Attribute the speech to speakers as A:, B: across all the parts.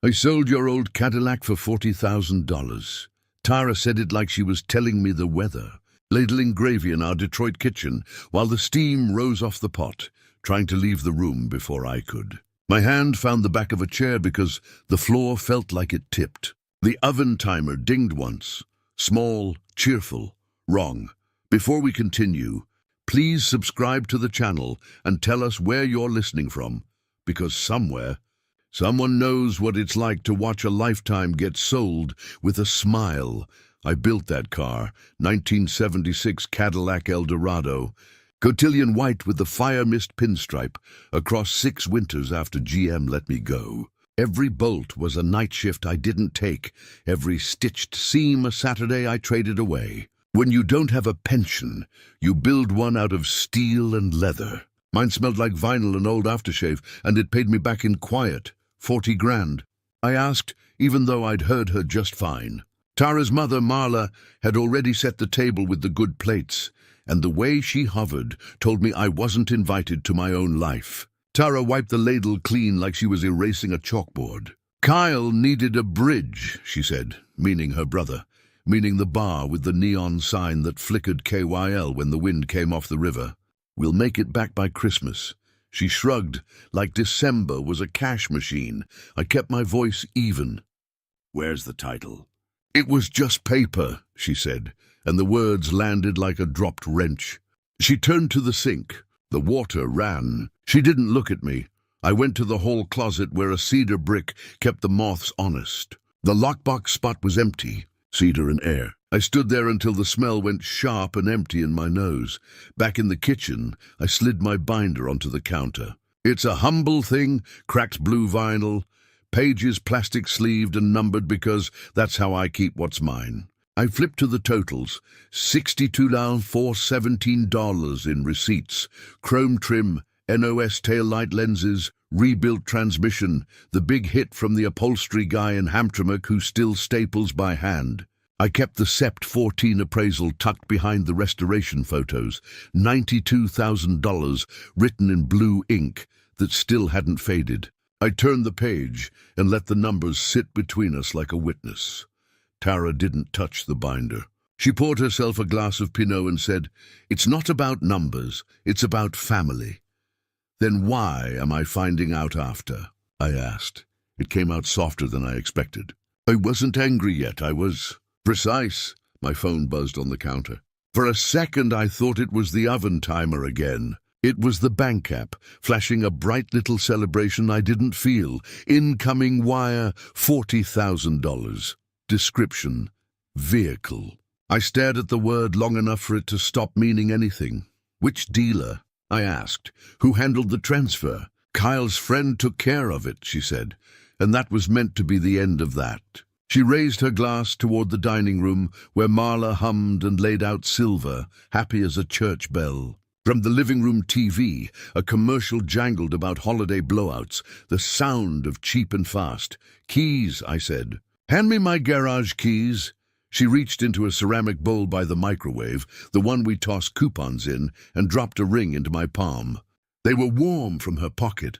A: I sold your old Cadillac for $40,000. Tara said it like she was telling me the weather, ladling gravy in our Detroit kitchen while the steam rose off the pot, trying to leave the room before I could. My hand found the back of a chair because the floor felt like it tipped. The oven timer dinged once. Small, cheerful, wrong. Before we continue, please subscribe to the channel and tell us where you're listening from, because somewhere, someone knows what it's like to watch a lifetime get sold with a smile. I built that car, 1976 Cadillac Eldorado, cotillion white with the fire mist pinstripe, across 6 winters after GM let me go. Every bolt was a night shift I didn't take, every stitched seam a Saturday I traded away. When you don't have a pension, you build one out of steel and leather. Mine smelled like vinyl and old aftershave, and it paid me back in quiet, 40 grand. I asked, even though I'd heard her just fine. Tara's mother, Marla, had already set the table with the good plates, and the way she hovered told me I wasn't invited to my own life. Tara wiped the ladle clean like she was erasing a chalkboard. Kyle needed a bridge, she said, meaning her brother, meaning the bar with the neon sign that flickered KYL when the wind came off the river. We'll make it back by Christmas. She shrugged, like December was a cash machine. I kept my voice even. Where's the title? It was just paper, she said, and the words landed like a dropped wrench. She turned to the sink. The water ran. She didn't look at me. I went to the hall closet where a cedar brick kept the moths honest. The lockbox spot was empty, cedar and air. I stood there until the smell went sharp and empty in my nose. Back in the kitchen, I slid my binder onto the counter. It's a humble thing, cracked blue vinyl, pages plastic sleeved and numbered because that's how I keep what's mine. I flipped to the totals, $62,417 in receipts, chrome trim, NOS taillight lenses, rebuilt transmission, the big hit from the upholstery guy in Hamtramck who still staples by hand. I kept the Sept 14 appraisal tucked behind the restoration photos, $92,000 written in blue ink that still hadn't faded. I turned the page and let the numbers sit between us like a witness. Tara didn't touch the binder. She poured herself a glass of Pinot and said, "It's not about numbers, it's about family." "Then why am I finding out after?" I asked. It came out softer than I expected. I wasn't angry yet, I was precise. My phone buzzed on the counter. For a second I thought it was the oven timer again. It was the bank app, flashing a bright little celebration I didn't feel. Incoming wire, $40,000. Description, vehicle. I stared at the word long enough for it to stop meaning anything. "Which dealer?" I asked. "Who handled the transfer?" "Kyle's friend took care of it," she said, and that was meant to be the end of that. She raised her glass toward the dining room where Marla hummed and laid out silver, happy as a church bell. From the living room TV, a commercial jangled about holiday blowouts, the sound of cheap and fast. "Keys," I said. "Hand me my garage keys." She reached into a ceramic bowl by the microwave, the one we toss coupons in, and dropped a ring into my palm. They were warm from her pocket.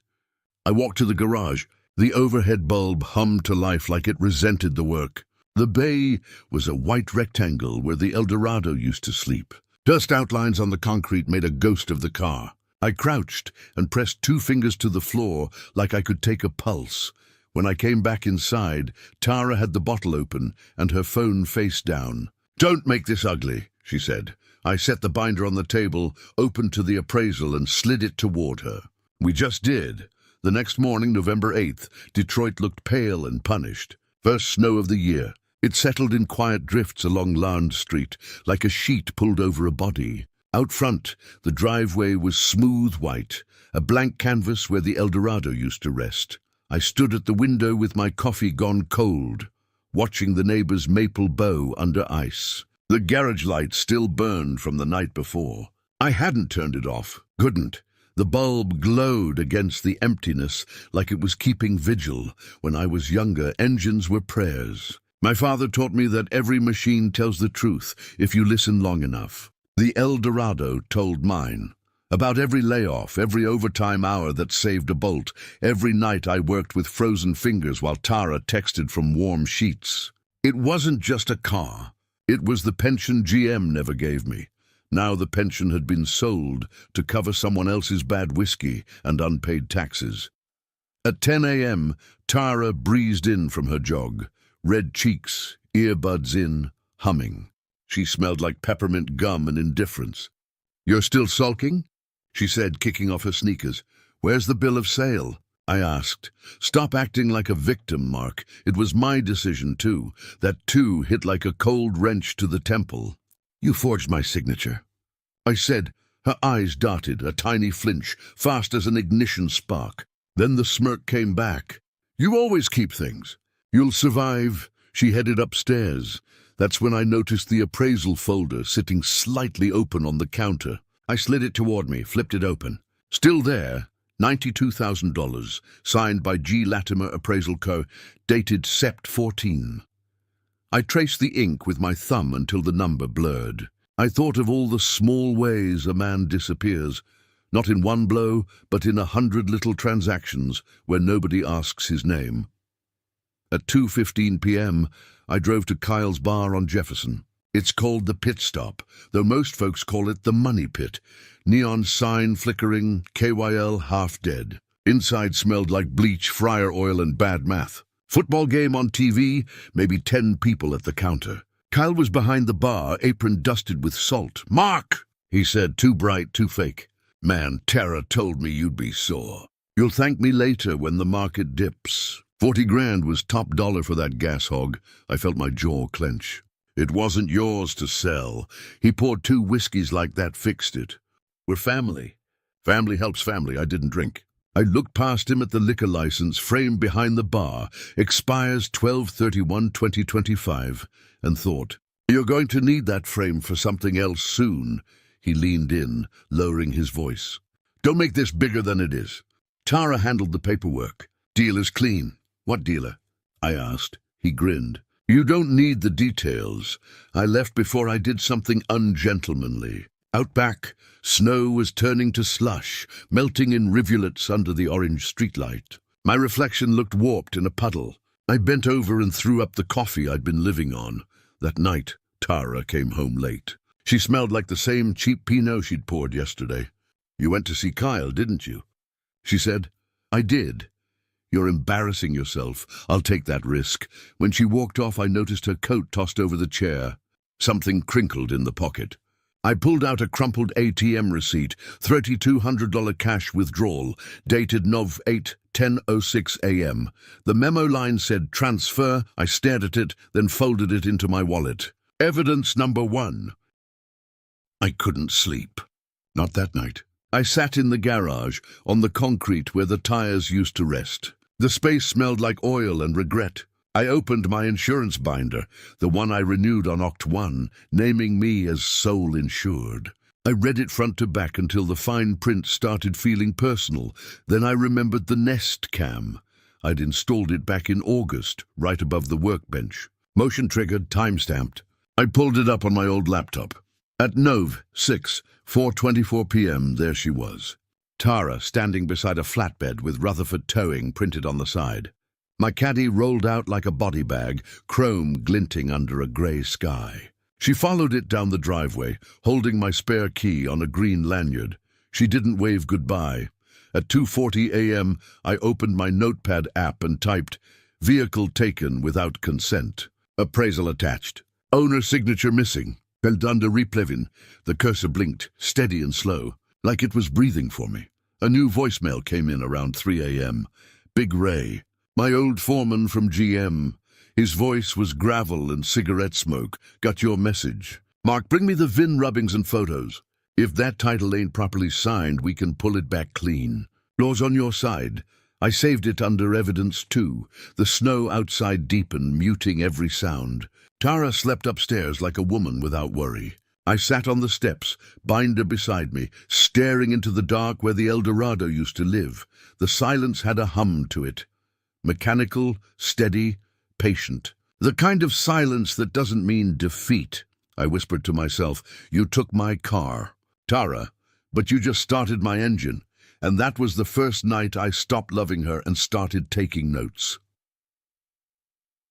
A: I walked to the garage. The overhead bulb hummed to life like it resented the work. The bay was a white rectangle where the Eldorado used to sleep. Dust outlines on the concrete made a ghost of the car. I crouched and pressed 2 fingers to the floor like I could take a pulse. When I came back inside, Tara had the bottle open and her phone face down. "Don't make this ugly," she said. I set the binder on the table, opened to the appraisal, and slid it toward her. We just did. The next morning, November 8th, Detroit looked pale and punished. First snow of the year. It settled in quiet drifts along Larned Street, like a sheet pulled over a body. Out front, the driveway was smooth white, a blank canvas where the Eldorado used to rest. I stood at the window with my coffee gone cold, watching the neighbor's maple bow under ice. The garage light still burned from the night before. I hadn't turned it off, couldn't. The bulb glowed against the emptiness like it was keeping vigil. When I was younger, engines were prayers. My father taught me that every machine tells the truth if you listen long enough. The Eldorado told mine. About every layoff, every overtime hour that saved a bolt, every night I worked with frozen fingers while Tara texted from warm sheets. It wasn't just a car. It was the pension GM never gave me. Now the pension had been sold to cover someone else's bad whiskey and unpaid taxes. At 10 a.m., Tara breezed in from her jog, red cheeks, earbuds in, humming. She smelled like peppermint gum and indifference. "You're still sulking?" she said, kicking off her sneakers. "Where's the bill of sale?" I asked. "Stop acting like a victim, Mark. It was my decision, too. That too hit like a cold wrench to the temple." "You forged my signature," I said. Her eyes darted, a tiny flinch, fast as an ignition spark. Then the smirk came back. "You always keep things. You'll survive." She headed upstairs. That's when I noticed the appraisal folder sitting slightly open on the counter. I slid it toward me, flipped it open. Still there, $92,000, signed by G. Latimer Appraisal Co., dated Sept 14. I traced the ink with my thumb until the number blurred. I thought of all the small ways a man disappears, not in one blow, but in 100 little transactions where nobody asks his name. At 2:15 p.m., I drove to Kyle's Bar on Jefferson. It's called the Pit Stop, though most folks call it the Money Pit. Neon sign flickering, KYL half dead. Inside smelled like bleach, fryer oil, and bad math. Football game on TV, maybe 10 people at the counter. Kyle was behind the bar, apron dusted with salt. "Mark," he said, too bright, too fake. "Man, Tara told me you'd be sore. You'll thank me later when the market dips." 40 grand was top dollar for that gas hog. I felt my jaw clench. "It wasn't yours to sell. He poured 2 whiskeys like that, fixed it. We're family. Family helps family. I didn't drink." I looked past him at the liquor license framed behind the bar, expires 12/31/2025, and thought, "You're going to need that frame for something else soon." He leaned in, lowering his voice. "Don't make this bigger than it is." Tara handled the paperwork. "Deal is clean." "What dealer?" I asked. He grinned. "You don't need the details. I left before I did something ungentlemanly." Out back, snow was turning to slush, melting in rivulets under the orange streetlight. My reflection looked warped in a puddle. I bent over and threw up the coffee I'd been living on. That night, Tara came home late. She smelled like the same cheap Pinot she'd poured yesterday. "You went to see Kyle, didn't you?" she said. "I did." "You're embarrassing yourself. I'll take that risk." When she walked off, I noticed her coat tossed over the chair. Something crinkled in the pocket. I pulled out a crumpled ATM receipt, $3,200 cash withdrawal, dated Nov 8, 10:06 a.m. The memo line said transfer. I stared at it, then folded it into my wallet. Evidence number 1. I couldn't sleep. Not that night. I sat in the garage, on the concrete where the tires used to rest. The space smelled like oil and regret. I opened my insurance binder, the one I renewed on Oct 1, naming me as sole insured. I read it front to back until the fine print started feeling personal. Then I remembered the Nest Cam. I'd installed it back in August, right above the workbench. Motion triggered, time-stamped. I pulled it up on my old laptop. At Nov 6, 4:24 p.m., there she was. Tara standing beside a flatbed with Rutherford Towing printed on the side. My caddy rolled out like a body bag, chrome glinting under a grey sky. She followed it down the driveway, holding my spare key on a green lanyard. She didn't wave goodbye. At 2:40 a.m., I opened my notepad app and typed, "Vehicle taken without consent. Appraisal attached. Owner signature missing. Peldunda Replevin." The cursor blinked, steady and slow, like it was breathing for me. A new voicemail came in around 3 a.m. Big Ray, my old foreman from GM. His voice was gravel and cigarette smoke. "Got your message. Mark, bring me the VIN rubbings and photos. If that title ain't properly signed, we can pull it back clean. Law's on your side." I saved it under evidence 2. The snow outside deepened, muting every sound. Tara slept upstairs like a woman without worry. I sat on the steps, binder beside me, staring into the dark where the Eldorado used to live. The silence had a hum to it. Mechanical, steady, patient. The kind of silence that doesn't mean defeat. I whispered to myself, "You took my car." Tara, But you just started my engine, and that was the first night I stopped loving her and started taking notes.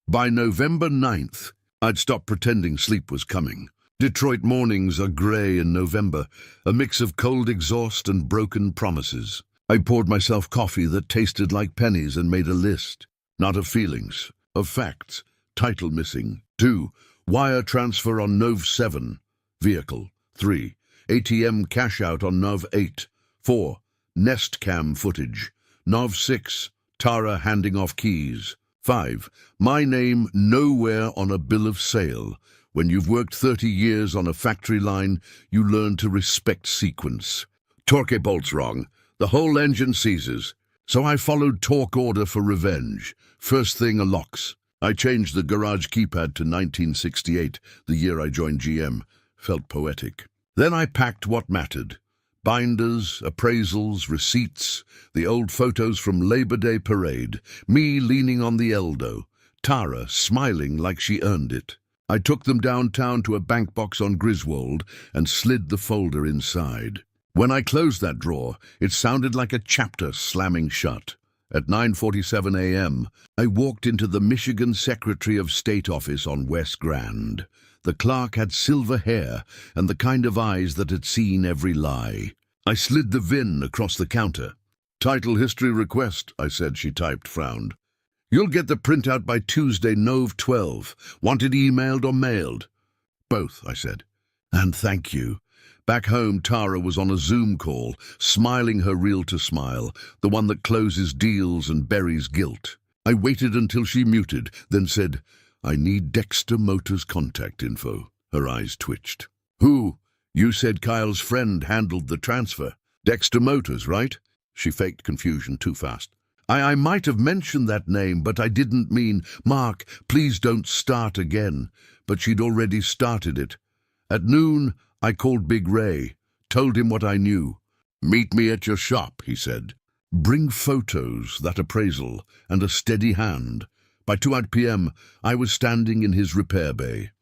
A: By November 9th, I'd stopped pretending sleep was coming. Detroit mornings are grey in November, a mix of cold exhaust and broken promises. I poured myself coffee that tasted like pennies and made a list, not of feelings, of facts. Title missing. 2. Wire transfer on Nov 7. Vehicle. 3. ATM cash out on Nov 8. 4. Nest cam footage. Nov 6. Tara handing off keys. 5. My name nowhere on a bill of sale. When you've worked 30 years on a factory line, you learn to respect sequence. Torque bolts wrong. The whole engine seizes. So I followed torque order for revenge. First thing, a locks. I changed the garage keypad to 1968, the year I joined GM. Felt poetic. Then I packed what mattered. Binders, appraisals, receipts, the old photos from Labor Day parade, me leaning on the Eldo, Tara smiling like she earned it. I took them downtown to a bank box on Griswold and slid the folder inside. When I closed that drawer, it sounded like a chapter slamming shut. At 9:47 a.m., I walked into the Michigan Secretary of State office on West Grand. The clerk had silver hair and the kind of eyes that had seen every lie. I slid the VIN across the counter. Title history request, I said. She typed, frowned. You'll get the printout by Tuesday, Nov 12. Want it emailed or mailed? Both, I said. And thank you. Back home, Tara was on a Zoom call, smiling her realtor smile, the one that closes deals and buries guilt. I waited until she muted, then said, I need Dexter Motors' contact info. Her eyes twitched. Who? You said Kyle's friend handled the transfer. Dexter Motors, right? She faked confusion too fast. I might have mentioned that name, but I didn't mean, Mark, please don't start again. But she'd already started it. At noon, I called Big Ray, told him what I knew. Meet me at your shop, he said. Bring photos, that appraisal, and a steady hand. By 2 p.m., I was standing in his repair bay.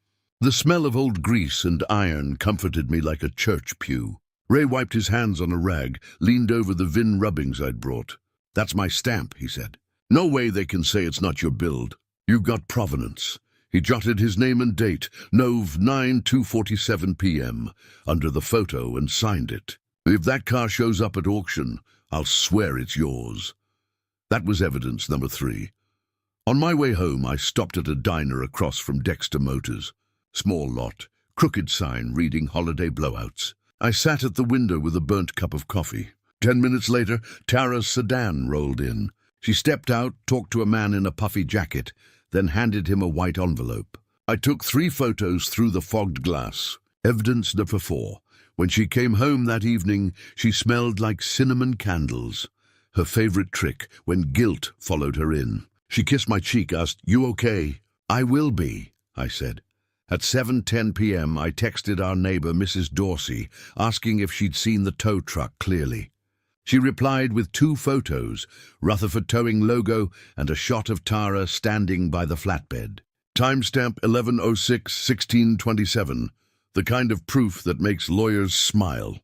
A: The smell of old grease and iron comforted me like a church pew. Ray wiped his hands on a rag, leaned over the VIN rubbings I'd brought. That's my stamp, he said. No way they can say it's not your build. You've got provenance. He jotted his name and date, Nov 9:2:47 p.m., under the photo and signed it. If that car shows up at auction, I'll swear it's yours. That was evidence number 3. On my way home, I stopped at a diner across from Dexter Motors. Small lot, crooked sign reading holiday blowouts. I sat at the window with a burnt cup of coffee. 10 minutes later, Tara's sedan rolled in. She stepped out, talked to a man in a puffy jacket, then handed him a white envelope. I took 3 photos through the fogged glass. Evidence number 4. When she came home that evening, she smelled like cinnamon candles. Her favorite trick, when guilt followed her in. She kissed my cheek, asked, You okay? I will be, I said. At 7:10 p.m., I texted our neighbor, Mrs. Dorsey, asking if she'd seen the tow truck clearly. She replied with 2 photos, Rutherford Towing logo and a shot of Tara standing by the flatbed. Timestamp 11:06:1627, the kind of proof that makes lawyers smile.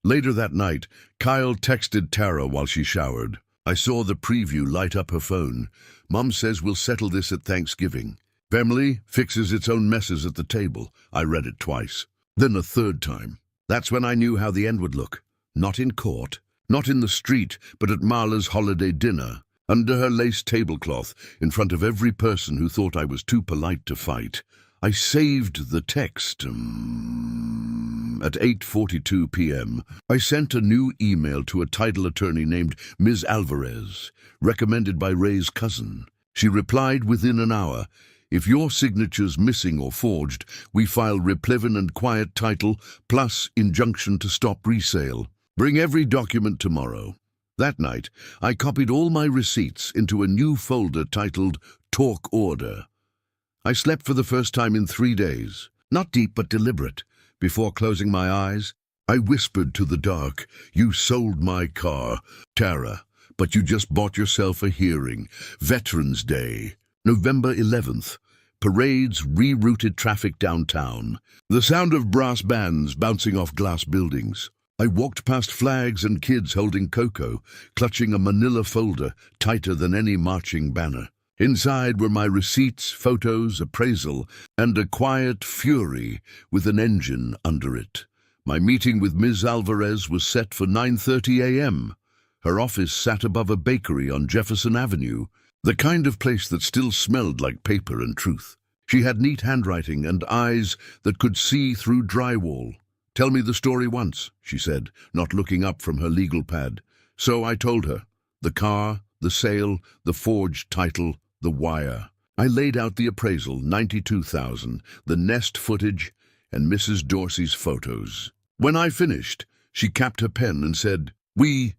A: Later that night, Kyle texted Tara while she showered. I saw the preview light up her phone. Mom says we'll settle this at Thanksgiving. Family fixes its own messes at the table. I read it twice. Then a 3rd time. That's when I knew how the end would look. Not in court, not in the street, but at Marla's holiday dinner, under her lace tablecloth, in front of every person who thought I was too polite to fight. I saved the text. At 8:42 p.m., I sent a new email to a title attorney named Ms. Alvarez, recommended by Ray's cousin. She replied within an hour, If your signature's missing or forged, we file replevin and quiet title, plus injunction to stop resale. Bring every document tomorrow. That night, I copied all my receipts into a new folder titled Torque Order. I slept for the first time in 3 days, not deep but deliberate. Before closing my eyes, I whispered to the dark, You sold my car, Tara, but you just bought yourself a hearing. Veterans Day, November 11th. Parades rerouted traffic downtown. The sound of brass bands bouncing off glass buildings. I walked past flags and kids holding cocoa, clutching a manila folder tighter than any marching banner. Inside were my receipts, photos, appraisal, and a quiet fury with an engine under it. My meeting with Ms. Alvarez was set for 9:30 a.m. Her office sat above a bakery on Jefferson Avenue, the kind of place that still smelled like paper and truth. She had neat handwriting and eyes that could see through drywall. "Tell me the story once," she said, not looking up from her legal pad. So I told her. The car, the sale, the forged title, the wire. I laid out the appraisal, $92,000, the nest footage, and Mrs. Dorsey's photos. When I finished, she capped her pen and said, "We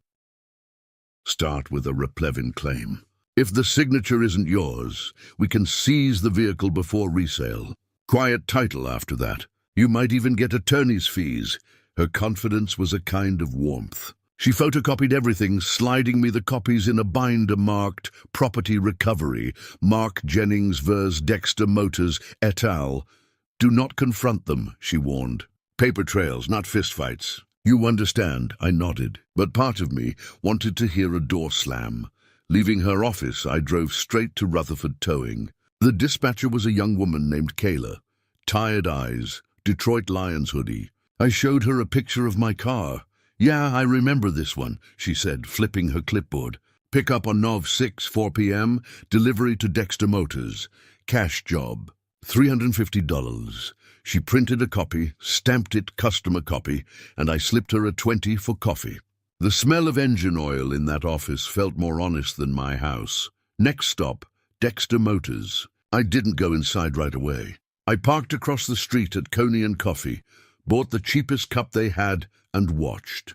A: start with a replevin claim. If the signature isn't yours, we can seize the vehicle before resale. Quiet title after that. You might even get attorney's fees." Her confidence was a kind of warmth. She photocopied everything, sliding me the copies in a binder marked Property Recovery, Mark Jennings vs. Dexter Motors, et al. "Do not confront them," she warned. "Paper trails, not fistfights." "You understand," I nodded, but part of me wanted to hear a door slam. Leaving her office, I drove straight to Rutherford Towing. The dispatcher was a young woman named Kayla. Tired eyes, Detroit Lions hoodie. I showed her a picture of my car. "Yeah, I remember this one," she said, flipping her clipboard. "Pick up on Nov 6, 4 p.m., delivery to Dexter Motors. Cash job, $350. She printed a copy, stamped it customer copy, and I slipped her a 20 for coffee. The smell of engine oil in that office felt more honest than my house. Next stop, Dexter Motors. I didn't go inside right away. I parked across the street at Coney and Coffee, bought the cheapest cup they had, and watched.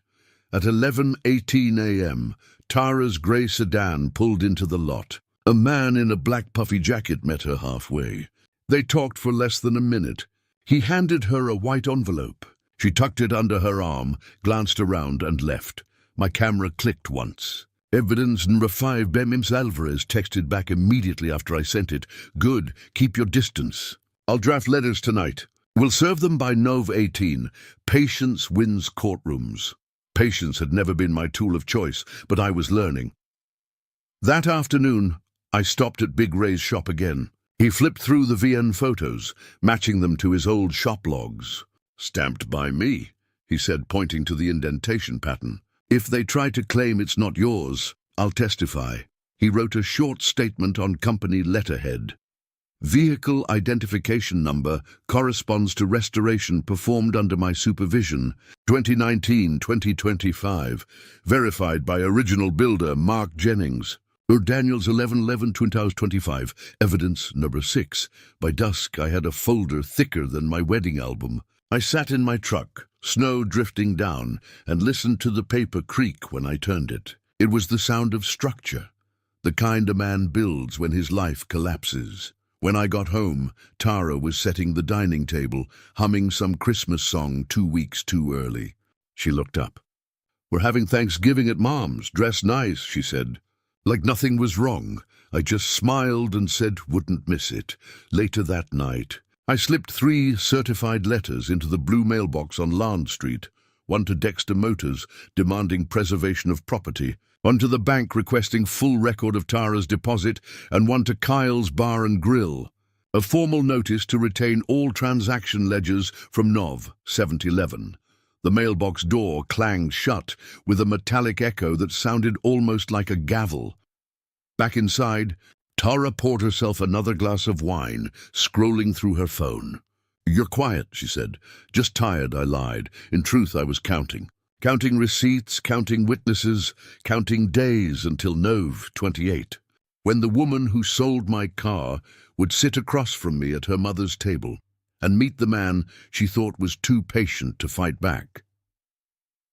A: At 11:18 a.m., Tara's grey sedan pulled into the lot. A man in a black puffy jacket met her halfway. They talked for less than a minute. He handed her a white envelope. She tucked it under her arm, glanced around, and left. My camera clicked once. "Evidence number 5, Ms. Alvarez texted back immediately after I sent it. Good, keep your distance. I'll draft letters tonight. We'll serve them by Nov 18. Patience wins courtrooms." Patience had never been my tool of choice, but I was learning. That afternoon, I stopped at Big Ray's shop again. He flipped through the VN photos, matching them to his old shop logs. "Stamped by me," he said, pointing to the indentation pattern. "If they try to claim it's not yours, I'll testify." He wrote a short statement on company letterhead. "Vehicle identification number corresponds to restoration performed under my supervision, 2019-2025, verified by original builder Mark Jennings. Daniels 11/11/2025, evidence number 6. By dusk, I had a folder thicker than my wedding album. I sat in my truck, snow drifting down, and listened to the paper creak when I turned it. It was the sound of structure, the kind a man builds when his life collapses. When I got home, Tara was setting the dining table, humming some Christmas song 2 weeks too early. She looked up. "We're having Thanksgiving at Mom's. Dress nice," she said. Like nothing was wrong. I just smiled and said wouldn't miss it. Later that night, I slipped 3 certified letters into the blue mailbox on Larn Street, one to Dexter Motors demanding preservation of property, one to the bank requesting full record of Tara's deposit, and one to Kyle's Bar and Grill. A formal notice to retain all transaction ledgers from Nov 7/11. The mailbox door clanged shut with a metallic echo that sounded almost like a gavel. Back inside, Tara poured herself another glass of wine, scrolling through her phone. "You're quiet," she said. "Just tired," I lied. In truth, I was counting. Counting receipts, counting witnesses, counting days until Nov 28. When the woman who sold my car would sit across from me at her mother's table and meet the man she thought was too patient to fight back.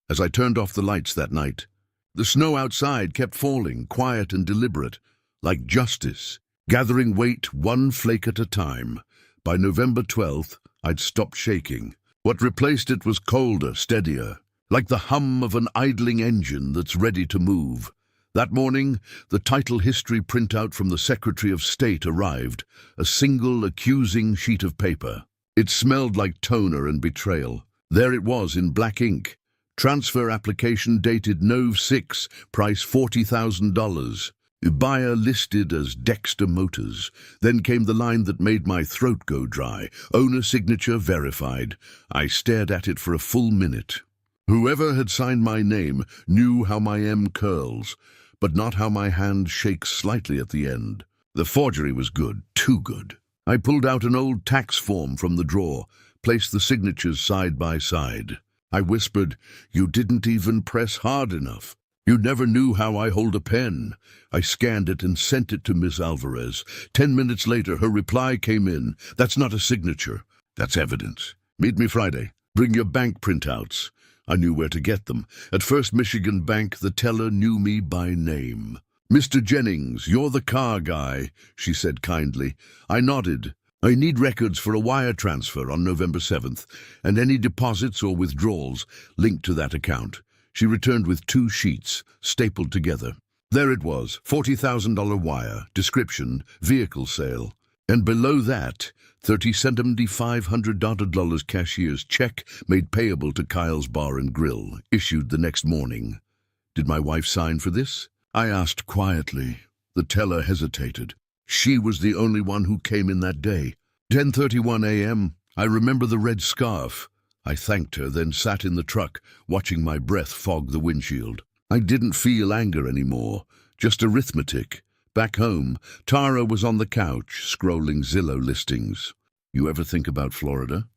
A: As I turned off the lights that night, the snow outside kept falling, quiet and deliberate, like justice, gathering weight one flake at a time. By November 12th, I'd stopped shaking. What replaced it was colder, steadier, like the hum of an idling engine that's ready to move. That morning, the title history printout from the Secretary of State arrived, a single accusing sheet of paper. It smelled like toner and betrayal. There it was in black ink. Transfer application dated Nov 6, price $40,000. Buyer listed as Dexter Motors. Then came the line that made my throat go dry. Owner signature verified. I stared at it for a full minute. Whoever had signed my name knew how my M curls, but not how my hand shakes slightly at the end. The forgery was good, too good. I pulled out an old tax form from the drawer, placed the signatures side by side. I whispered, "You didn't even press hard enough. You never knew how I hold a pen." I scanned it and sent it to Miss Alvarez. 10 minutes later, her reply came in. "That's not a signature. That's evidence. Meet me Friday. Bring your bank printouts." I knew where to get them. At First Michigan Bank, the teller knew me by name. "Mr. Jennings, you're the car guy," she said kindly. I nodded. "I need records for a wire transfer on November 7th, and any deposits or withdrawals linked to that account." She returned with 2 sheets, stapled together. There it was, $40,000 wire, description, vehicle sale. And below that, $37,500 cashier's check made payable to Kyle's Bar and Grill, issued the next morning. "Did my wife sign for this?" I asked quietly. The teller hesitated. She was the only one who came in that day. 10:31 a.m. I remember the red scarf. I thanked her, then sat in the truck, watching my breath fog the windshield. I didn't feel anger anymore, just arithmetic. Back home, Tara was on the couch, scrolling Zillow listings. "You ever think about Florida?"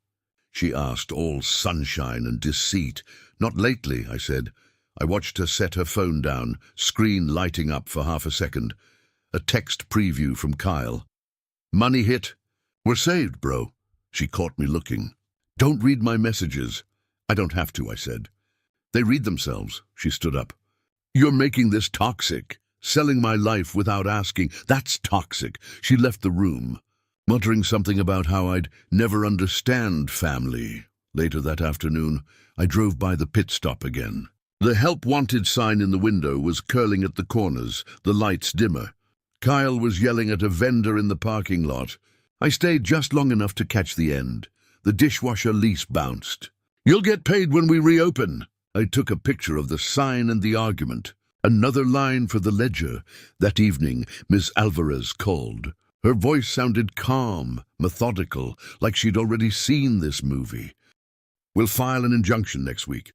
A: she asked, all sunshine and deceit. "Not lately," I said. I watched her set her phone down, screen lighting up for half a second. A text preview from Kyle. "Money hit. We're saved, bro." She caught me looking. "Don't read my messages." "I don't have to," I said. "They read themselves." She stood up. "You're making this toxic. Selling my life without asking. That's toxic." She left the room, muttering something about how I'd never understand family. Later that afternoon, I drove by the pit stop again. The help wanted sign in the window was curling at the corners, the lights dimmer. Kyle was yelling at a vendor in the parking lot. I stayed just long enough to catch the end. The dishwasher lease bounced. "You'll get paid when we reopen." I took a picture of the sign and the argument. Another line for the ledger. That evening, Miss Alvarez called. Her voice sounded calm, methodical, like she'd already seen this movie. "We'll file an injunction next week.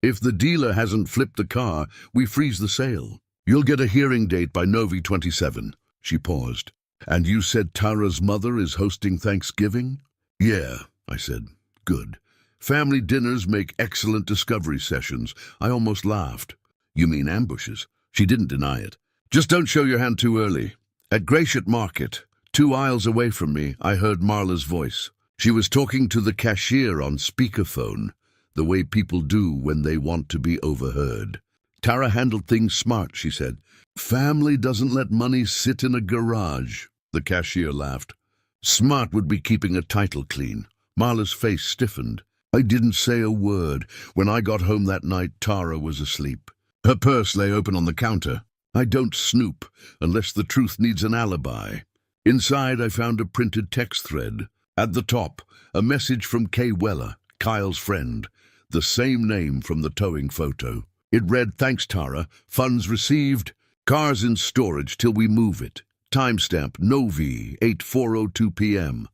A: If the dealer hasn't flipped the car, we freeze the sale. You'll get a hearing date by Novi 27. She paused. "And you said Tara's mother is hosting Thanksgiving?" "Yeah," I said. "Good. Family dinners make excellent discovery sessions." I almost laughed. "You mean ambushes?" She didn't deny it. "Just don't show your hand too early." At Gratiot Market, 2 aisles away from me, I heard Marla's voice. She was talking to the cashier on speakerphone, the way people do when they want to be overheard. "Tara handled things smart," she said. "Family doesn't let money sit in a garage." The cashier laughed. "Smart would be keeping a title clean." Marla's face stiffened. I didn't say a word. When I got home that night, Tara was asleep. Her purse lay open on the counter. I don't snoop, unless the truth needs an alibi. Inside, I found a printed text thread. At the top, a message from Kay Weller, Kyle's friend, the same name from the towing photo. It read, "Thanks, Tara. Funds received. Cars in storage till we move it. Timestamp, Novi, 8:4:02 p.m.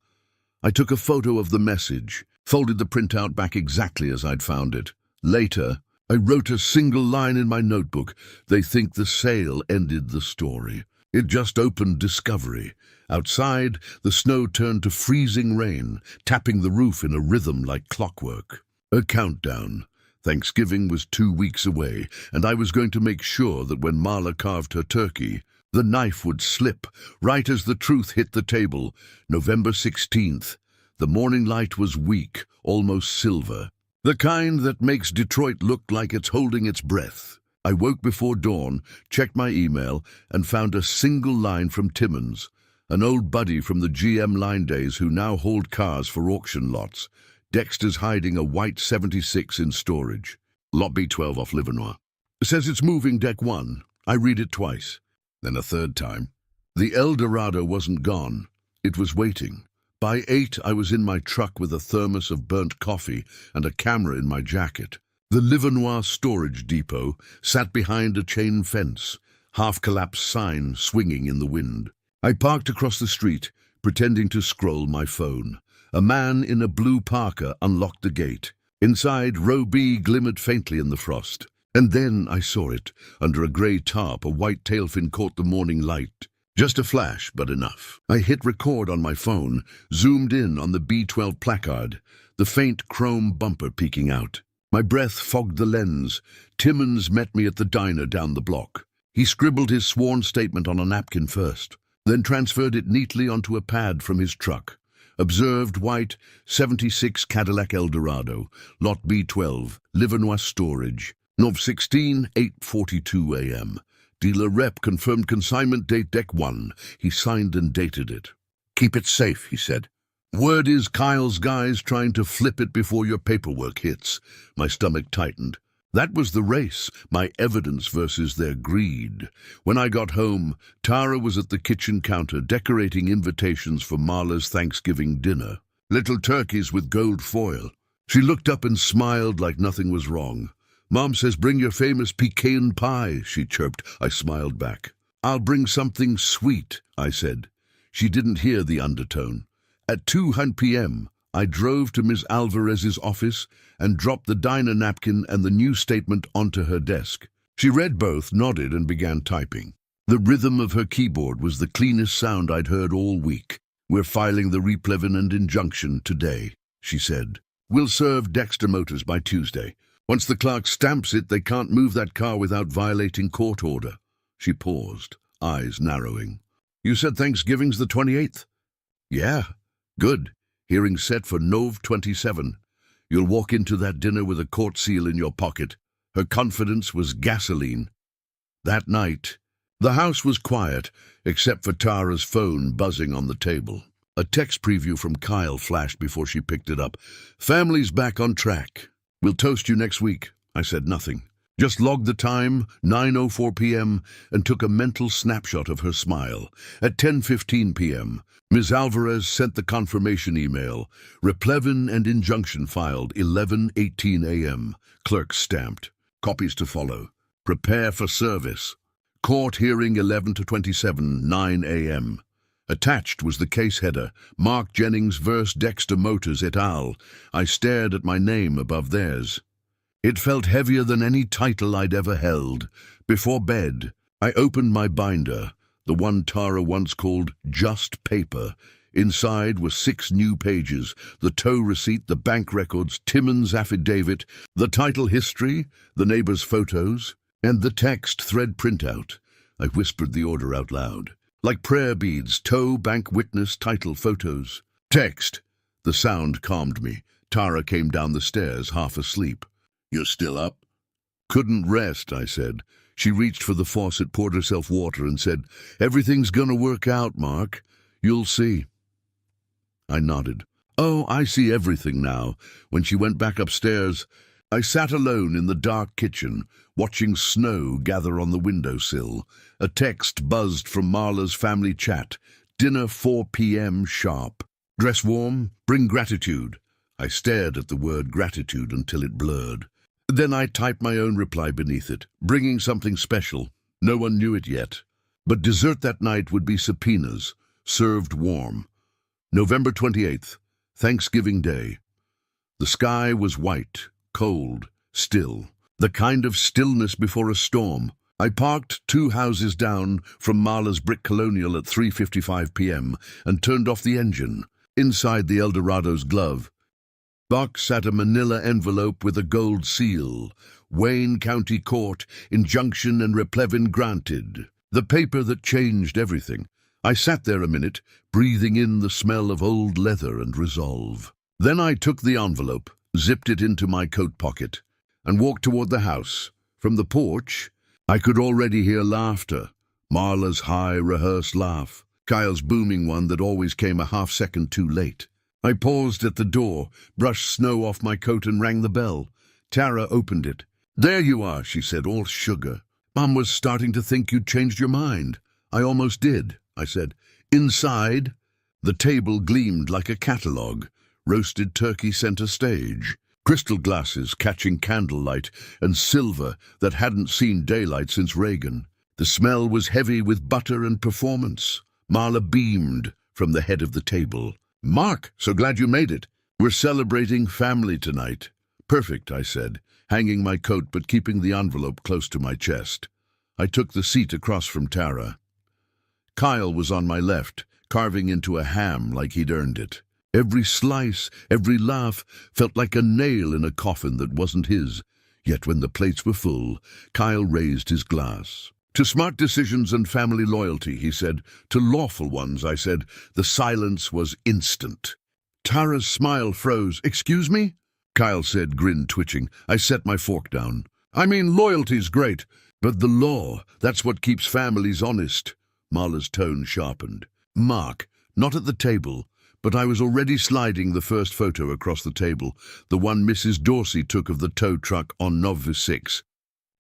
A: I took a photo of the message, folded the printout back exactly as I'd found it. Later, I wrote a single line in my notebook. "They think the sale ended the story. It just opened discovery." Outside, the snow turned to freezing rain, tapping the roof in a rhythm like clockwork. A countdown. Thanksgiving was 2 weeks away, and I was going to make sure that when Marla carved her turkey, the knife would slip, right as the truth hit the table. November 16th. The morning light was weak, almost silver. The kind that makes Detroit look like it's holding its breath. I woke before dawn, checked my email, and found a single line from Timmons, an old buddy from the GM line days who now hauled cars for auction lots. "Dexter's hiding a white 76 in storage. Lot B12 off Livernois. Says it's moving deck 1. I read it twice, then a third time. The Eldorado wasn't gone. It was waiting. By 8, I was in my truck with a thermos of burnt coffee and a camera in my jacket. The Livernois storage depot sat behind a chain fence, half-collapsed sign swinging in the wind. I parked across the street, pretending to scroll my phone. A man in a blue parka unlocked the gate. Inside, row B glimmered faintly in the frost. And then I saw it. Under a grey tarp, a white tailfin caught the morning light. Just a flash, but enough. I hit record on my phone, zoomed in on the B12 placard, the faint chrome bumper peeking out. My breath fogged the lens. Timmons met me at the diner down the block. He scribbled his sworn statement on a napkin first, then transferred it neatly onto a pad from his truck. Observed white, 76 Cadillac Eldorado, lot B12, Livernois storage. Nov 16, 8:42 a.m. Dealer rep confirmed consignment date deck 1. He signed and dated it. "Keep it safe," he said. "Word is Kyle's guys trying to flip it before your paperwork hits." My stomach tightened. That was the race, my evidence versus their greed. When I got home, Tara was at the kitchen counter decorating invitations for Marla's Thanksgiving dinner. Little turkeys with gold foil. She looked up and smiled like nothing was wrong. "Mom says bring your famous pecan pie," she chirped. I smiled back. "I'll bring something sweet," I said. She didn't hear the undertone. At 2:00 p.m., I drove to Ms. Alvarez's office and dropped the diner napkin and the new statement onto her desk. She read both, nodded, and began typing. The rhythm of her keyboard was the cleanest sound I'd heard all week. "We're filing the replevin and injunction today," she said. "We'll serve Dexter Motors by Tuesday. Once the clerk stamps it, they can't move that car without violating court order." She paused, eyes narrowing. "You said Thanksgiving's the 28th? "Yeah. Good. Hearing set for Nov 27. You'll walk into that dinner with a court seal in your pocket." Her confidence was gasoline. That night, the house was quiet, except for Tara's phone buzzing on the table. A text preview from Kyle flashed before she picked it up. "Family's back on track. We'll toast you next week." I said nothing. Just logged the time, 9:04 p.m., and took a mental snapshot of her smile. At 10:15 p.m., Ms. Alvarez sent the confirmation email. Replevin and injunction filed, 11:18 a.m. Clerk stamped. Copies to follow. Prepare for service. Court hearing 11:27, 9 a.m. Attached was the case header, Mark Jennings vs. Dexter Motors et al. I stared at my name above theirs. It felt heavier than any title I'd ever held. Before bed, I opened my binder, the one Tara once called just paper. Inside were 6 new pages, the tow receipt, the bank records, Timmons' affidavit, the title history, the neighbor's photos, and the text thread printout. I whispered the order out loud. Like prayer beads, tow, bank witness, title, photos. Text. The sound calmed me. Tara came down the stairs, half asleep. "You're still up?" "Couldn't rest," I said. She reached for the faucet, poured herself water, and said, "Everything's gonna work out, Mark. You'll see." I nodded. "Oh, I see everything now." When she went back upstairs, I sat alone in the dark kitchen, watching snow gather on the windowsill. A text buzzed from Marla's family chat. "Dinner 4 p.m. sharp. Dress warm, bring gratitude." I stared at the word gratitude until it blurred. Then I typed my own reply beneath it, bringing something special. No one knew it yet. But dessert that night would be subpoenas, served warm. November 28th, Thanksgiving Day. The sky was white, cold, still. The kind of stillness before a storm. I parked 2 houses down from Marla's brick colonial at 3:55 p.m. and turned off the engine. Inside the Eldorado's glove box sat a manila envelope with a gold seal. Wayne County Court, injunction and replevin granted. The paper that changed everything. I sat there a minute, breathing in the smell of old leather and resolve. Then I took the envelope, zipped it into my coat pocket, and walked toward the house. From the porch, I could already hear laughter. Marla's high, rehearsed laugh. Kyle's booming one that always came a half-second too late. I paused at the door, brushed snow off my coat and rang the bell. Tara opened it. "There you are," she said, all sugar. Mom was starting to think you'd changed your mind. I almost did, I said. Inside, the table gleamed like a catalogue. Roasted turkey center stage. Crystal glasses catching candlelight and silver that hadn't seen daylight since Reagan. The smell was heavy with butter and performance. Marla beamed from the head of the table. Mark, so glad you made it. We're celebrating family tonight. Perfect, I said, hanging my coat but keeping the envelope close to my chest. I took the seat across from Tara. Kyle was on my left, carving into a ham like he'd earned it. Every slice, every laugh felt like a nail in a coffin that wasn't his. Yet when the plates were full, Kyle raised his glass. To smart decisions and family loyalty, he said. To lawful ones, I said. The silence was instant. Tara's smile froze. Excuse me? Kyle said, grin twitching. I set my fork down. I mean, loyalty's great, but the law, that's what keeps families honest. Marla's tone sharpened. Mark, not at the table, but I was already sliding the first photo across the table, the one Mrs. Dorsey took of the tow truck on Novice 6.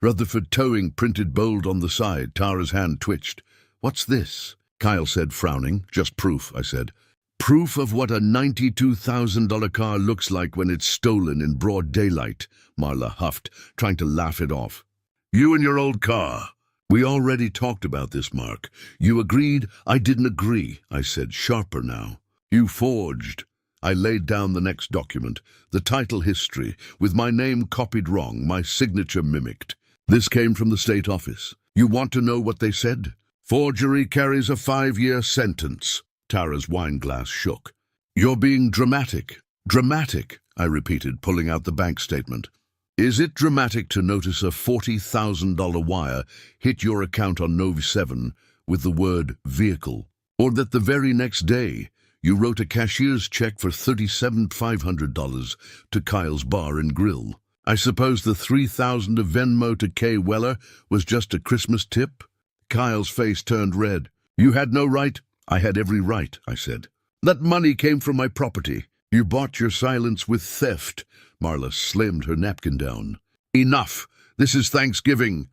A: Rutherford Towing printed bold on the side. Tara's hand twitched. What's this? Kyle said, frowning. Just proof, I said. Proof of what a $92,000 car looks like when it's stolen in broad daylight, Marla huffed, trying to laugh it off. You and your old car. We already talked about this, Mark. You agreed, I didn't agree, I said, sharper now. You forged. I laid down the next document, the title history, with my name copied wrong, my signature mimicked. This came from the state office. You want to know what they said? Forgery carries a 5-year sentence. Tara's wine glass shook. You're being dramatic. Dramatic, I repeated, pulling out the bank statement. Is it dramatic to notice a $40,000 wire hit your account on Nov 7 with the word vehicle? Or that the very next day you wrote a cashier's check for $37,500 to Kyle's Bar and Grill? I suppose the $3,000 of Venmo to Kay Weller was just a Christmas tip? Kyle's face turned red. You had no right. I had every right, I said. That money came from my property. You bought your silence with theft. Marla slammed her napkin down. Enough. This is Thanksgiving.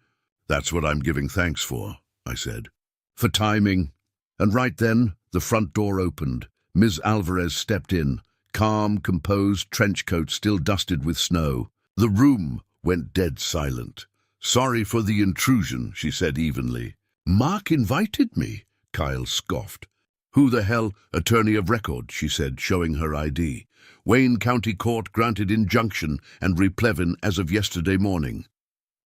A: That's what I'm giving thanks for, I said. For timing. And right then, the front door opened. Ms. Alvarez stepped in, calm, composed, trench coat still dusted with snow. The room went dead silent. Sorry for the intrusion, she said evenly. Mark invited me, Kyle scoffed. Who the hell? Attorney of record, she said, showing her ID. Wayne County Court granted injunction and replevin as of yesterday morning.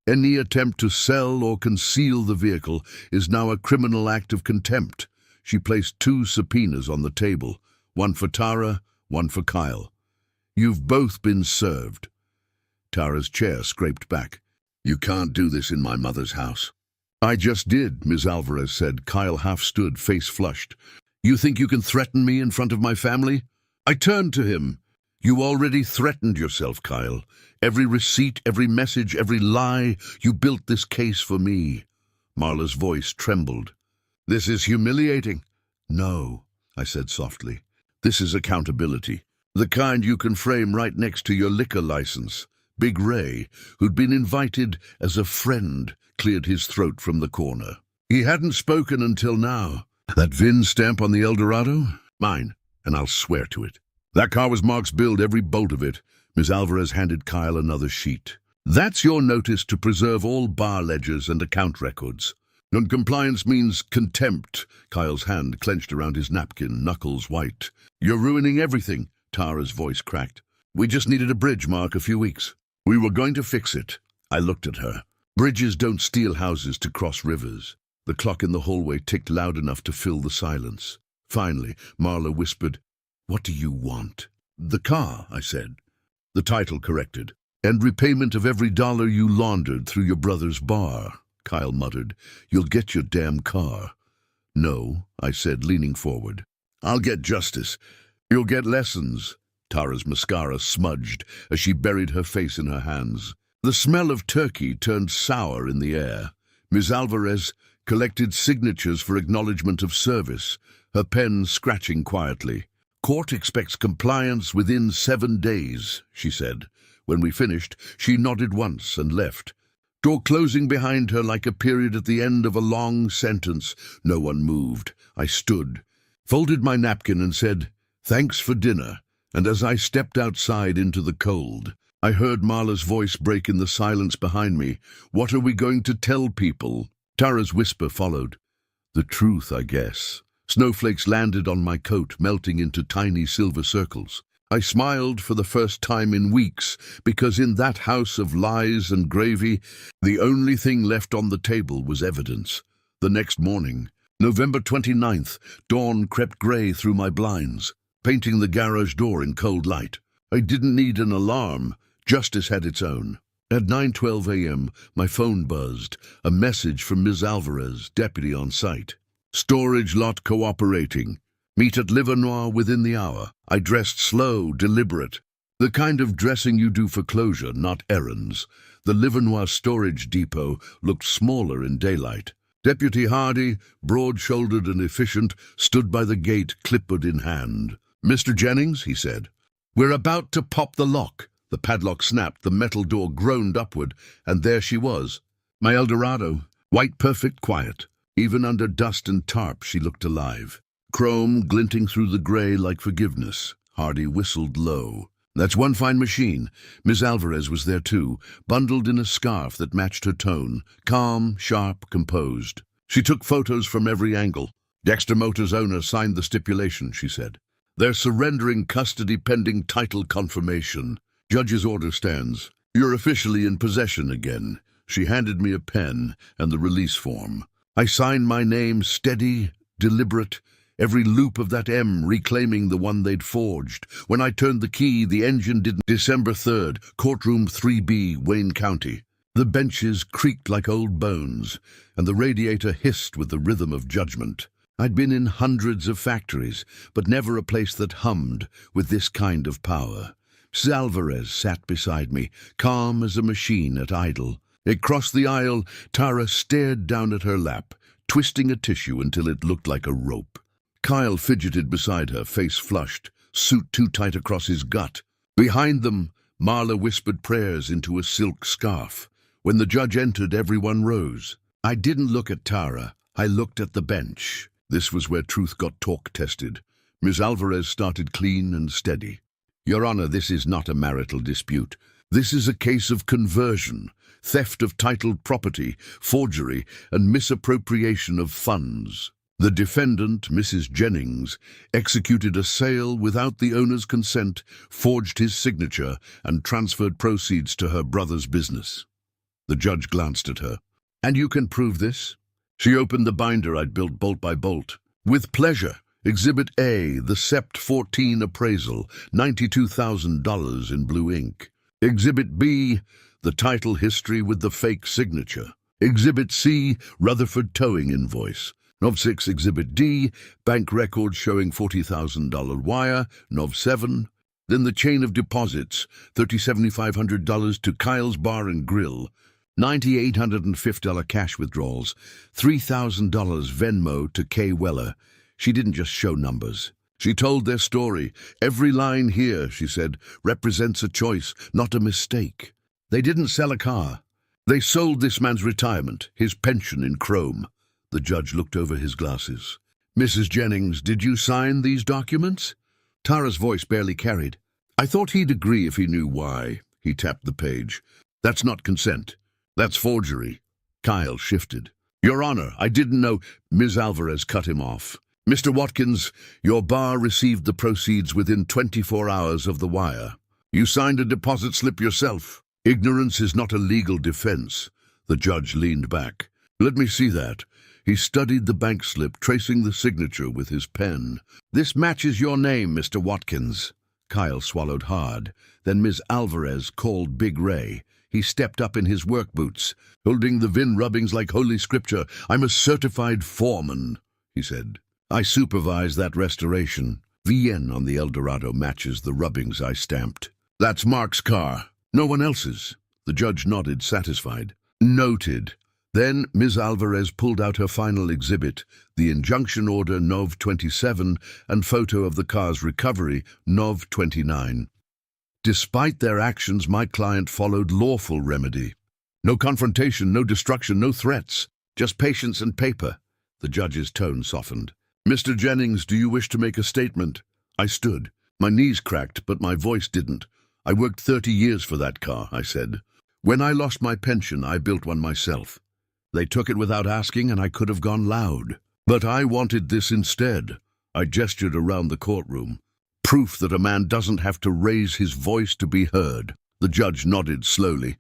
A: Any attempt to sell or conceal the vehicle is now a criminal act of contempt. She placed 2 subpoenas on the table, one for Tara, one for Kyle. You've both been served. Tara's chair scraped back. You can't do this in my mother's house. I just did, Ms. Alvarez said. Kyle half stood, face flushed. You think you can threaten me in front of my family? I turned to him. You already threatened yourself, Kyle. Every receipt, every message, every lie, you built this case for me. Marla's voice trembled. This is humiliating. No, I said softly. This is accountability. The kind you can frame right next to your liquor license. Big Ray, who'd been invited as a friend, cleared his throat from the corner. He hadn't spoken until now. That VIN stamp on the Eldorado? Mine, and I'll swear to it. That car was Mark's build, every bolt of it. Ms. Alvarez handed Kyle another sheet. That's your notice to preserve all bar ledgers and account records. Non-compliance means contempt. Kyle's hand clenched around his napkin, knuckles white. You're ruining everything, Tara's voice cracked. We just needed a bridge, Mark, a few weeks. We were going to fix it. I looked at her. Bridges don't steal houses to cross rivers. The clock in the hallway ticked loud enough to fill the silence. Finally, Marla whispered, What do you want? The car, I said. The title corrected. And repayment of every dollar you laundered through your brother's bar, Kyle muttered. You'll get your damn car. No, I said, leaning forward. I'll get justice. You'll get lessons. Tara's mascara smudged as she buried her face in her hands. The smell of turkey turned sour in the air. Ms. Alvarez collected signatures for acknowledgement of service, her pen scratching quietly. Court expects compliance within 7 days, she said. When we finished, she nodded once and left. door closing behind her like a period at the end of a long sentence. No one moved. I stood, folded my napkin and said, "Thanks for dinner." And as I stepped outside into the cold, I heard Marla's voice break in the silence behind me. "What are we going to tell people?" Tara's whisper followed. "The truth, I guess." Snowflakes landed on my coat, melting into tiny silver circles. I smiled for the first time in weeks, because in that house of lies and gravy, the only thing left on the table was evidence. The next morning, November 29th, dawn crept grey through my blinds, painting the garage door in cold light. I didn't need an alarm. Justice had its own. At 9:12 a.m., my phone buzzed, a message from Ms. Alvarez, deputy on site. "Storage lot cooperating. Meet at Livernois within the hour." I dressed slow, deliberate. The kind of dressing you do for closure, not errands. The Livernois storage depot looked smaller in daylight. Deputy Hardy, broad-shouldered and efficient, stood by the gate, clipboard in hand. "Mr. Jennings," he said, "we're about to pop the lock." The padlock snapped, the metal door groaned upward, and there she was. My Eldorado, white, perfect, quiet. Even under dust and tarp, she looked alive. Chrome glinting through the grey like forgiveness. Hardy whistled low. "That's one fine machine." Miss Alvarez was there too, bundled in a scarf that matched her tone, calm, sharp, composed. She took photos from every angle. "Dexter Motors' owner signed the stipulation," she said. "They're surrendering custody pending title confirmation. Judge's order stands. You're officially in possession again." She handed me a pen and the release form. I signed my name, steady, deliberate, every loop of that M reclaiming the one they'd forged. When I turned the key, the engine didn't. December 3rd, courtroom 3B, Wayne County. The benches creaked like old bones, and the radiator hissed with the rhythm of judgment. I'd been in hundreds of factories, but never a place that hummed with this kind of power. Miss Alvarez sat beside me, calm as a machine at idle. Across the aisle, Tara stared down at her lap, twisting a tissue until it looked like a rope. Kyle fidgeted beside her, face flushed, suit too tight across his gut. Behind them, Marla whispered prayers into a silk scarf. When the judge entered, everyone rose. I didn't look at Tara. I looked at the bench. This was where truth got talk-tested. Miss Alvarez started clean and steady. "Your Honor, this is not a marital dispute. This is a case of conversion, theft of titled property, forgery, and misappropriation of funds. The defendant, Mrs. Jennings, executed a sale without the owner's consent, forged his signature, and transferred proceeds to her brother's business." The judge glanced at her. "And you can prove this?" She opened the binder I'd built bolt by bolt. "With pleasure. Exhibit A, the Sept 14 appraisal, $92,000 in blue ink. Exhibit B, the title history with the fake signature. Exhibit C, Rutherford towing invoice. Nov 6, Exhibit D, bank records showing $40,000 wire. Nov 7, then the chain of deposits, $7,500 to Kyle's Bar and Grill, $9,850 cash withdrawals, $3,000 Venmo to Kay Weller. She didn't just show numbers. She told their story. "Every line here," she said, "represents a choice, not a mistake. They didn't sell a car. They sold this man's retirement, his pension in chrome." The judge looked over his glasses. "Mrs. Jennings, did you sign these documents?" Tara's voice barely carried. "I thought he'd agree if he knew why." He tapped the page. "That's not consent. That's forgery." Kyle shifted. "Your Honor, I didn't know." Ms. Alvarez cut him off. "Mr. Watkins, your bar received the proceeds within 24 hours of the wire. You signed a deposit slip yourself. Ignorance is not a legal defense." The judge leaned back. "Let me see that." He studied the bank slip, tracing the signature with his pen. "This matches your name, Mr. Watkins." Kyle swallowed hard. Then Ms. Alvarez called Big Ray. He stepped up in his work boots, holding the VIN rubbings like holy scripture. "I'm a certified foreman," he said. "I supervise that restoration. VN on the Eldorado matches the rubbings I stamped. That's Mark's car, no one else's." The judge nodded, satisfied. "Noted." Then Ms. Alvarez pulled out her final exhibit, the injunction order Nov 27 and photo of the car's recovery Nov 29. Despite their actions, my client followed lawful remedy. No confrontation, no destruction, no threats. Just patience and paper. The judge's tone softened. Mr. Jennings, do you wish to make a statement? I stood. My knees cracked, but my voice didn't. I worked 30 years for that car, I said. When I lost my pension, I built one myself. They took it without asking, and I could have gone loud. But I wanted this instead. I gestured around the courtroom. Proof that a man doesn't have to raise his voice to be heard. The judge nodded slowly,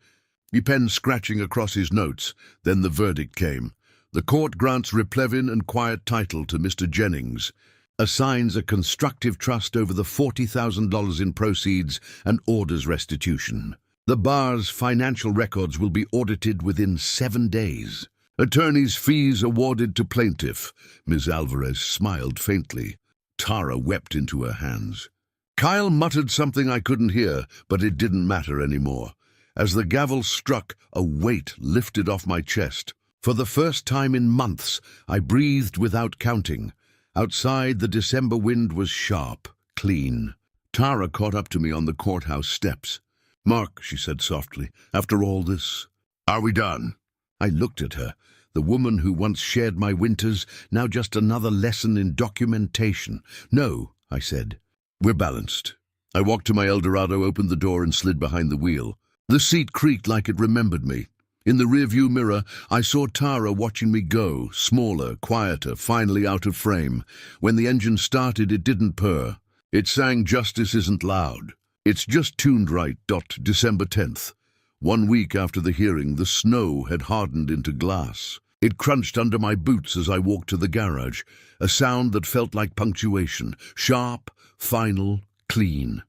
A: his pen scratching across his notes. Then the verdict came. The court grants replevin and quiet title to Mr. Jennings, assigns a constructive trust over the $40,000 in proceeds, and orders restitution. The bar's financial records will be audited within 7 days. Attorney's fees awarded to plaintiff. Ms. Alvarez smiled faintly. Tara wept into her hands. Kyle muttered something I couldn't hear, but it didn't matter anymore. As the gavel struck, a weight lifted off my chest. For the first time in months, I breathed without counting. Outside, the December wind was sharp, clean. Tara caught up to me on the courthouse steps. Mark, she said softly, after all this, are we done? I looked at her. The woman who once shared my winters, now just another lesson in documentation. No, I said. We're balanced. I walked to my Eldorado, opened the door, and slid behind the wheel. The seat creaked like it remembered me. In the rearview mirror, I saw Tara watching me go, smaller, quieter, finally out of frame. When the engine started, it didn't purr. It sang "Justice Isn't Loud." It's just tuned right. December 10th. 1 week after the hearing, the snow had hardened into glass. It crunched under my boots as I walked to the garage, a sound that felt like punctuation, sharp, final, clean.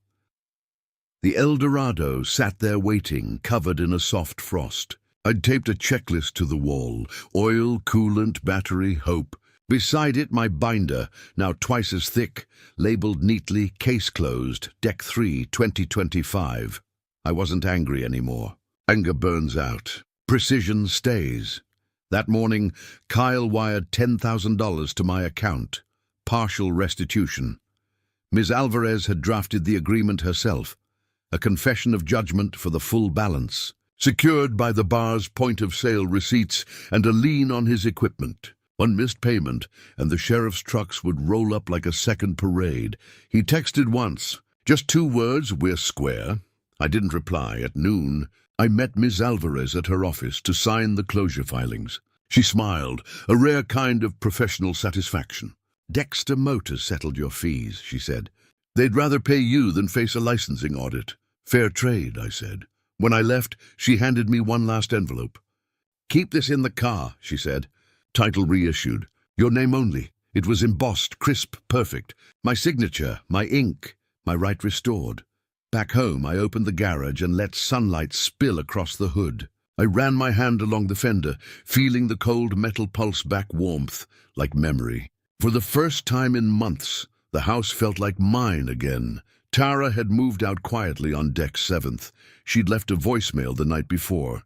A: The Eldorado sat there waiting, covered in a soft frost. I'd taped a checklist to the wall: oil, coolant, battery, hope. Beside it, my binder, now twice as thick, labeled neatly, case closed, Deck 3, 2025. I wasn't angry anymore. Anger burns out. Precision stays. That morning, Kyle wired $10,000 to my account. Partial restitution. Ms. Alvarez had drafted the agreement herself. A confession of judgment for the full balance, secured by the bar's point-of-sale receipts and a lien on his equipment. One missed payment, and the sheriff's trucks would roll up like a second parade. He texted once, just 2 words, "We're square." I didn't reply. At noon, I met Ms. Alvarez at her office to sign the closure filings. She smiled, a rare kind of professional satisfaction. "Dexter Motors settled your fees," she said. "They'd rather pay you than face a licensing audit." "Fair trade," I said. When I left, she handed me one last envelope. "Keep this in the car," she said. Title reissued. Your name only. It was embossed, crisp, perfect. My signature, my ink, my right restored. Back home, I opened the garage and let sunlight spill across the hood. I ran my hand along the fender, feeling the cold metal pulse back warmth, like memory. For the first time in months, the house felt like mine again. Tara had moved out quietly on deck 7th. She'd left a voicemail the night before.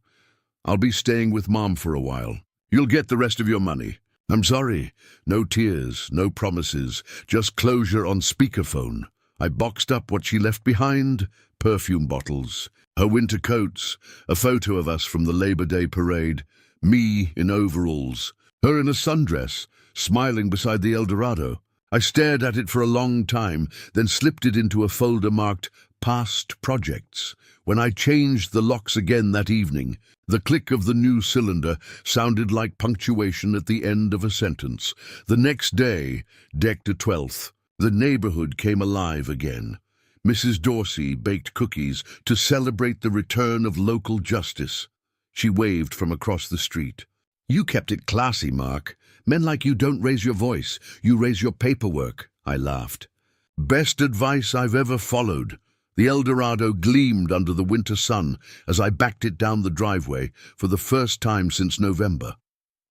A: "I'll be staying with Mom for a while. You'll get the rest of your money." "I'm sorry." No tears, no promises, just closure on speakerphone. I boxed up what she left behind: perfume bottles, her winter coats, a photo of us from the Labor Day parade, me in overalls, her in a sundress, smiling beside the Eldorado. I stared at it for a long time, then slipped it into a folder marked Past Projects. When I changed the locks again that evening, the click of the new cylinder sounded like punctuation at the end of a sentence. The next day, Deck 12th, the neighborhood came alive again. Mrs. Dorsey baked cookies to celebrate the return of local justice. She waved from across the street. "You kept it classy, Mark. Men like you don't raise your voice. You raise your paperwork," I laughed. Best advice I've ever followed. The Eldorado gleamed under the winter sun as I backed it down the driveway for the first time since November.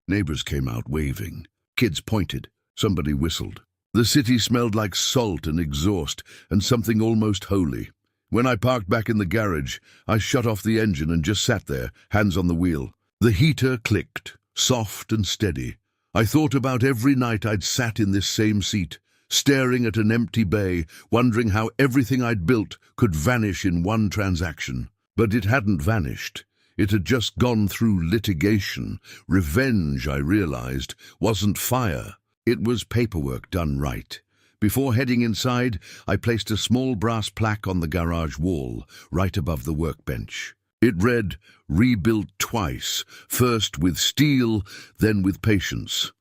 A: Neighbors came out waving. Kids pointed. Somebody whistled. The city smelled like salt and exhaust and something almost holy. When I parked back in the garage, I shut off the engine and just sat there, hands on the wheel. The heater clicked, soft and steady. I thought about every night I'd sat in this same seat, staring at an empty bay, wondering how everything I'd built could vanish in one transaction. But it hadn't vanished. It had just gone through litigation. Revenge, I realized, wasn't fire. It was paperwork done right. Before heading inside, I placed a small brass plaque on the garage wall, right above the workbench. It read, "Rebuilt twice, first with steel, then with patience."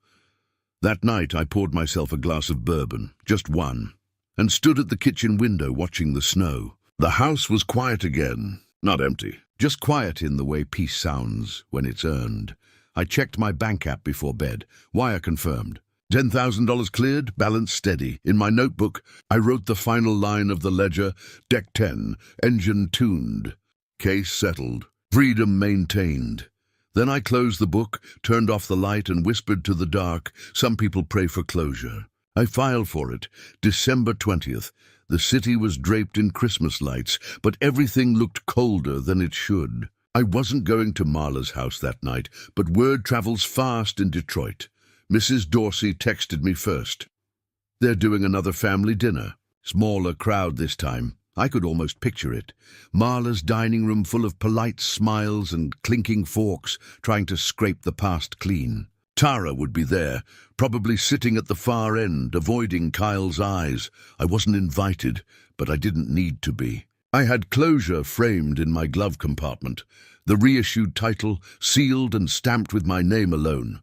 A: That night I poured myself a glass of bourbon, just one, and stood at the kitchen window watching the snow. The house was quiet again, not empty, just quiet in the way peace sounds when it's earned. I checked my bank app before bed. Wire confirmed. $10,000 cleared, balance steady. In my notebook, I wrote the final line of the ledger, deck 10, engine tuned. Case settled. Freedom maintained. Then I closed the book, turned off the light and whispered to the dark, "Some people pray for closure." I filed for it. December 20th. The city was draped in Christmas lights, but everything looked colder than it should. I wasn't going to Marla's house that night, but word travels fast in Detroit. Mrs. Dorsey texted me first. "They're doing another family dinner. Smaller crowd this time." I could almost picture it. Marla's dining room full of polite smiles and clinking forks, trying to scrape the past clean. Tara would be there, probably sitting at the far end, avoiding Kyle's eyes. I wasn't invited, but I didn't need to be. I had closure framed in my glove compartment, the reissued title sealed and stamped with my name alone.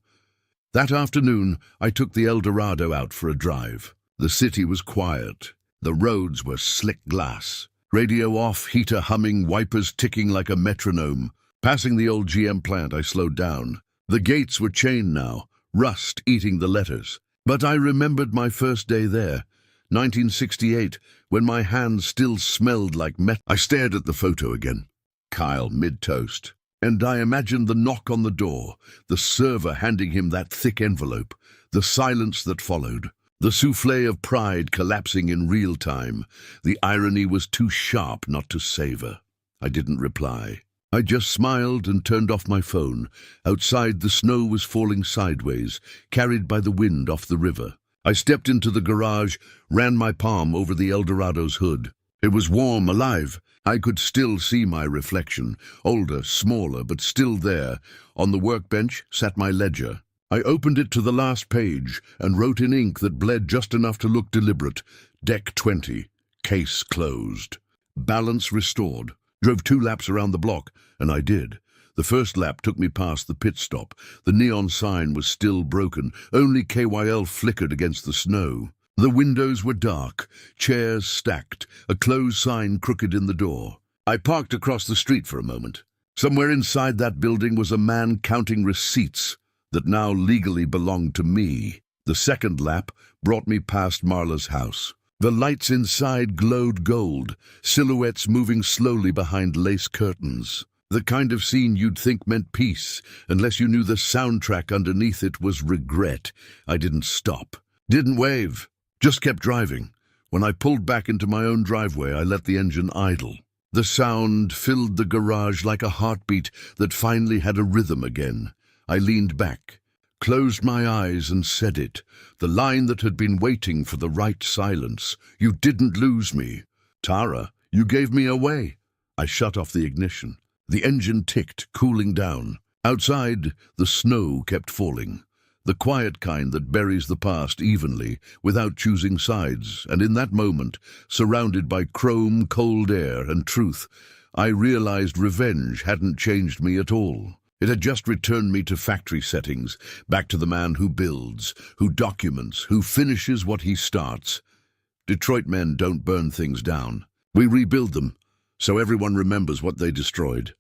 A: That afternoon, I took the Eldorado out for a drive. The city was quiet. The roads were slick glass. Radio off, heater humming, wipers ticking like a metronome. Passing the old GM plant, I slowed down. The gates were chained now, rust eating the letters. But I remembered my first day there, 1968, when my hands still smelled like metal. I stared at the photo again. Kyle, mid-toast. And I imagined the knock on the door, the server handing him that thick envelope, the silence that followed. The souffle of pride collapsing in real time. The irony was too sharp not to savor. I didn't reply. I just smiled and turned off my phone. Outside, the snow was falling sideways, carried by the wind off the river. I stepped into the garage, ran my palm over the Eldorado's hood. It was warm, alive. I could still see my reflection, older, smaller, but still there. On the workbench sat my ledger. I opened it to the last page and wrote in ink that bled just enough to look deliberate. Deck 20. Case closed. Balance restored. Drove 2 laps around the block, and I did. The first lap took me past the pit stop. The neon sign was still broken. Only KYL flickered against the snow. The windows were dark, chairs stacked, a closed sign crooked in the door. I parked across the street for a moment. Somewhere inside that building was a man counting receipts that now legally belonged to me. The second lap brought me past Marla's house. The lights inside glowed gold, silhouettes moving slowly behind lace curtains. The kind of scene you'd think meant peace, unless you knew the soundtrack underneath it was regret. I didn't stop, didn't wave, just kept driving. When I pulled back into my own driveway, I let the engine idle. The sound filled the garage like a heartbeat that finally had a rhythm again. I leaned back, closed my eyes and said it, the line that had been waiting for the right silence. "You didn't lose me. Tara, you gave me away." I shut off the ignition. The engine ticked, cooling down. Outside, the snow kept falling. The quiet kind that buries the past evenly, without choosing sides. And in that moment, surrounded by chrome, cold air and truth, I realized revenge hadn't changed me at all. It had just returned me to factory settings, back to the man who builds, who documents, who finishes what he starts. Detroit men don't burn things down. We rebuild them, so everyone remembers what they destroyed.